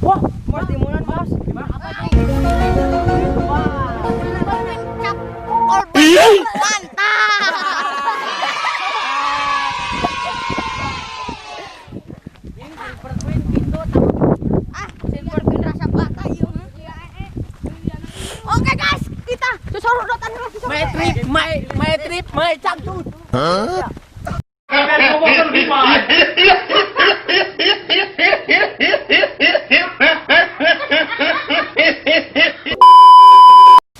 Wah, Mas timunan, Mas. Gimana? Wah. Pencap kolbas mantap. Silver Queen gitu Silver Queen rasa bata yuk. Oke guys, kita sesorodotan lagi. My trip, my cangcut. Hah?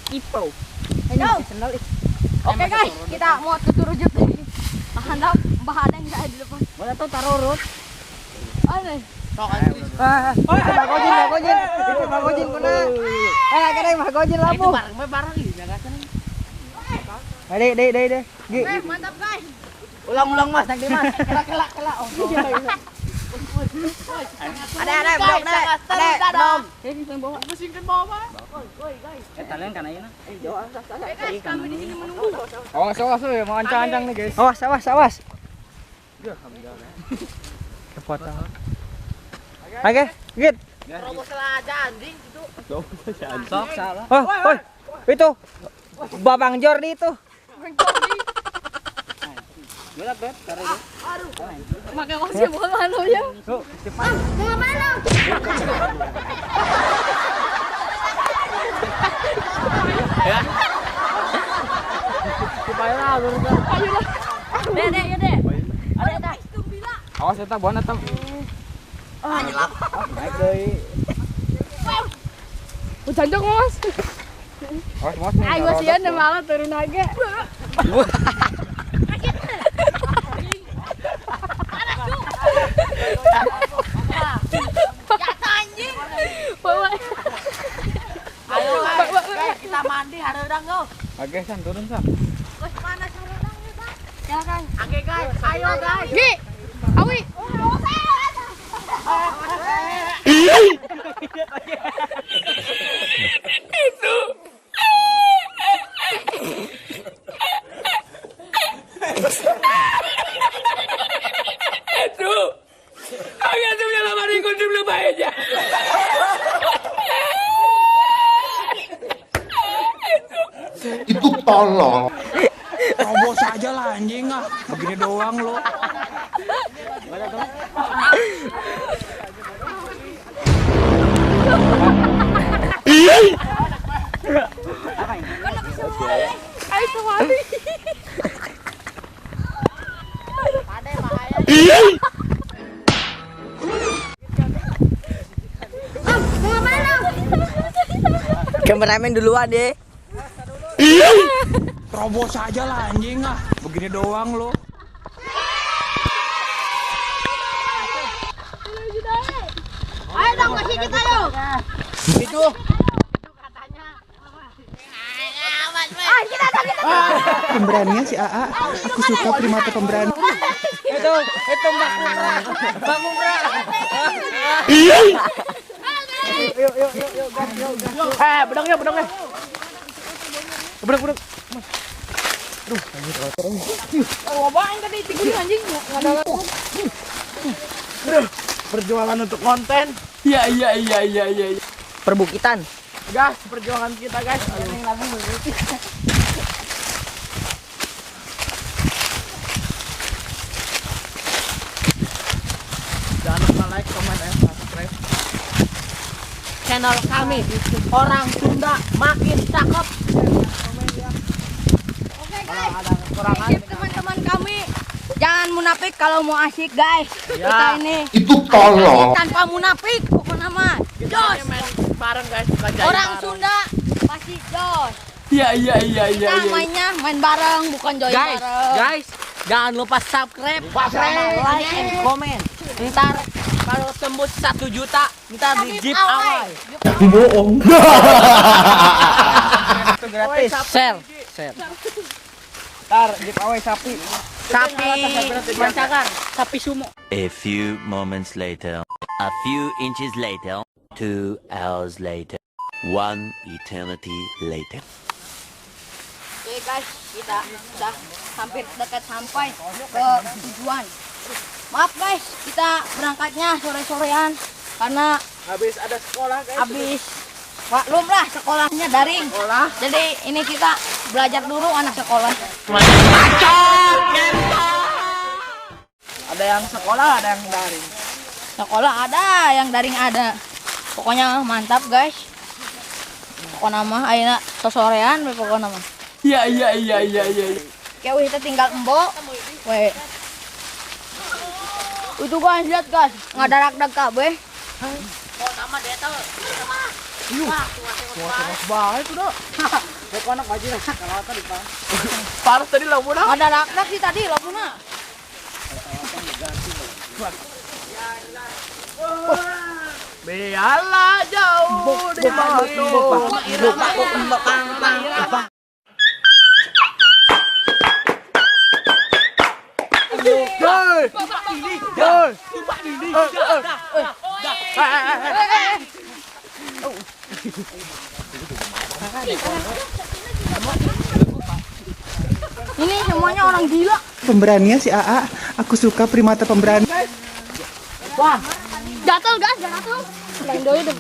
Ipo. Oke guys, kita mau tuturujut nih. Handap bahadeng saya di depan. Mana tuh tarurut? Aneh. Bagojin. Itu bagojin kuna. Kadang bagojin labu. Itu bareng ini jagasan. Deh. Gi. Mantap guys. Ulang Mas, nanti Mas. Kelak. Oh. Ada, belum. Ini yang bawa. Mesinkan bawa. Talian kan aja. Guys, kami di sini menunggu. Awas ya, mau ancang-ancang nih guys. Awas. Kepotong. Oke, git. Proposal aja anjing gitu. Sok salah. Oh, itu. Babang Jordi itu. Gila, Bet. Aduh. Makai masih bukan malu ya. Tuh, cepat. Mau mana? Ya. Supaya alur kan. Deh. Ada. Awas eta buana tam. Nyelap. Naik deui. Ucanjok Mas. Awas nih. Ayo sian deh malah turun aja. Ayo guys, kita mandi hareudang go. Oke, San turun San. Wes panas hareudang nih, Bang. Ya kan. Oke guys, ayo guys. Gi. Awi. Itu tolong. Robos aja lah anjing ah. Begini doang lo. Ayo semua. Kameramen duluan deh. Terobos aja lah anjing ah. Begini doang lo. Ayo dong kasih kita lo. Itu. Pemberaninya si AA. Aku suka primata pemberani. Itu Mbak Kumra. Yuk. Bedangnya. Bedang. Apaan tadi tinggi anjing? Perjuangan untuk konten. Iya. Perbukitan. Gas, perjuangan kita guys. Jangan lupa like, comment, dan subscribe Channel kami orang Sunda makin cakep. Oke guys, ada kekurangan. titip teman-teman kami. Jangan munafik kalau mau asik guys. Ya. Kita ini Itu tolong. tanpa munafik pokoknya mah. Jos. Main bareng guys, bukan Orang bareng. Sunda pasti jos. Iya. Kita mainnya main bareng bukan join bareng. Guys, jangan lupa subscribe, like, and comment. Ntar kalau tembus 1 juta, ntar di Give giveaway. away. Aku bohong. Itu gratis. Share. Ntar giveaway sapi mancakan, sapi sumo. A few moments later, a few inches later, 2 hours later, 1 eternity later. Oke guys, kita sudah hampir dekat sampai ke tujuan. Maaf guys, kita berangkatnya sore-sorean karena Habis ada sekolah guys. Habis maklum lah sekolahnya daring. Jadi ini kita belajar dulu anak sekolah. Ada yang sekolah, ada yang daring. Sekolah ada, yang daring ada. Pokoknya mantap guys. Pokoknya mah ayeuna tos sorean we pokoknya mah. Iya. Kayak wih kita tinggal embok. We. Itu guys, lihat guys, ngadarak-dak kabeh. Banget itu dong. Kok anak baju kalau tadi Pak. Parah tadi lah mudah. Ngadarak-dak sih tadi lapunna. Biarlah jauh di Ini semuanya orang gila. Pemberaninya si AA. Aku suka primata pemberani. Wah, gatel guys, gatel. Lain doi deh.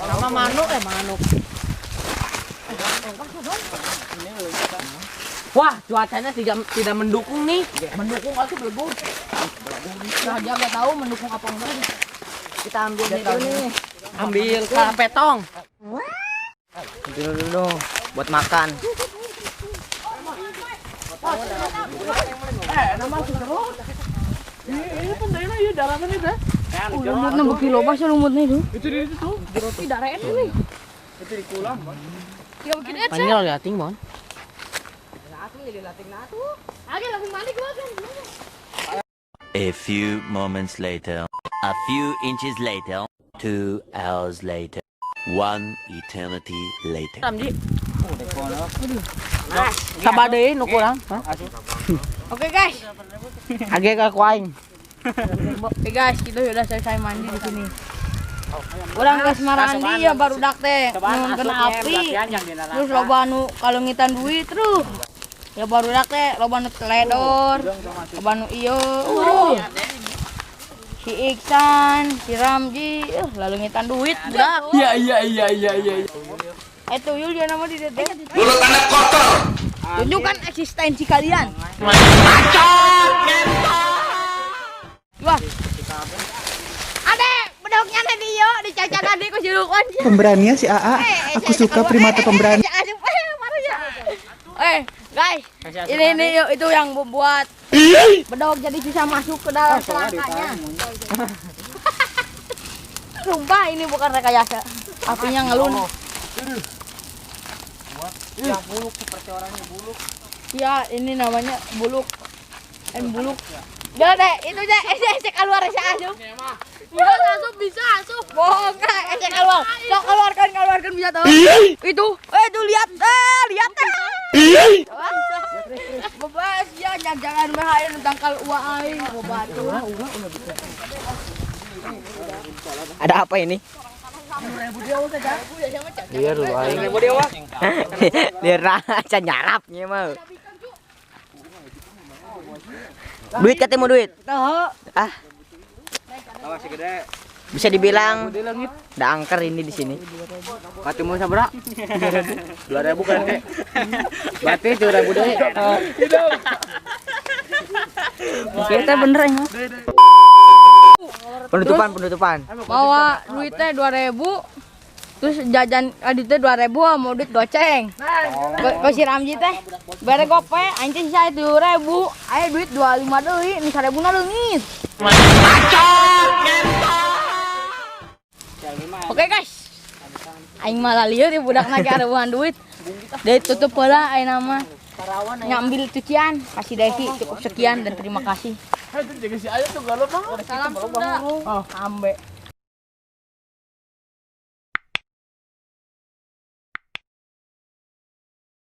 Nama manuk manuk. Wah, cuacanya tidak mendukung nih. Mendukung pasti belum. Udah aja gak tahu mendukung apa enggak. Kita ambil dulu nih. Ambil petong. Dulu buat makan. Ini pentingnya ya darahnya dah. Lumutnya berkilo bahasa lumutnya itu. Itu di situ. Tidak reken ini. Itu di kolam. Ya bikin aja. Panggil gating, Mon. Aja langsung balik gua kan. A few moments later. A few inches later. 2 hours later. 1 eternity later. Ramji. Sabar deh nu kurang. Oke guys. Age ka kuaing. Oke guys, kita sudah selesai mandi di sini. Orang geus marandi ya baru dak teh nun kena api. Terus loba nu kalungitan duit terus. Ya baru dak teh loba nu teledor. Loba nu ieu. Si Iksan, si Ramji, lalungitan duit budak. Iya. Tuyul dia nama di dede. Mulut anak kotor. Tunjukkan eksistensi kalian. Wah. Ade, bedognya nih dia dicacat tadi ku julukan. Pemberaninya si AA. Aku suka primata pemberani. Guys, ini yuk itu yang membuat bedog jadi bisa masuk ke dalam selangkanya. Sumpah ini bukan rekayasa. Apinya ngelun. Ya buluk seperti orangnya buluk. Ya, ini namanya buluk. Buluk. Ya deh, itu deh, ecek keluar ecek asup. Bisa asup, bisa asup. Bohong kak, ecek keluar. Sok keluarkan bisa tahu. Itu lihat lihat. Bebas ya, jangan bahaya tentang kalau uang aing, batu. Ada apa ini? Liar lu aing. Liar aja nyarapnya mah. Duit ketemu duit. Ah. Bisa dibilang ada angker ini di sini. Ketemu sabra? 2.000 kan. Berarti 2.000 deh. Kita bener ya. Penutupan. Bawa duitnya 2.000. Terus jajan aditnya 2.000 mau duit goceng. Ko si Ramji teh bare gope anjing sisa 7.000. Aya duit 25 deui, nu 1.000 na leungit. Oke guys. Aing malah lieur di budak nage areuhan duit. Deui tutup heula ayeuna mah. Ngambil cucian, kasih Devi cukup sekian dan terima kasih. Jaga si Ayu tuh galau banget. Salam Sunda. Ambe.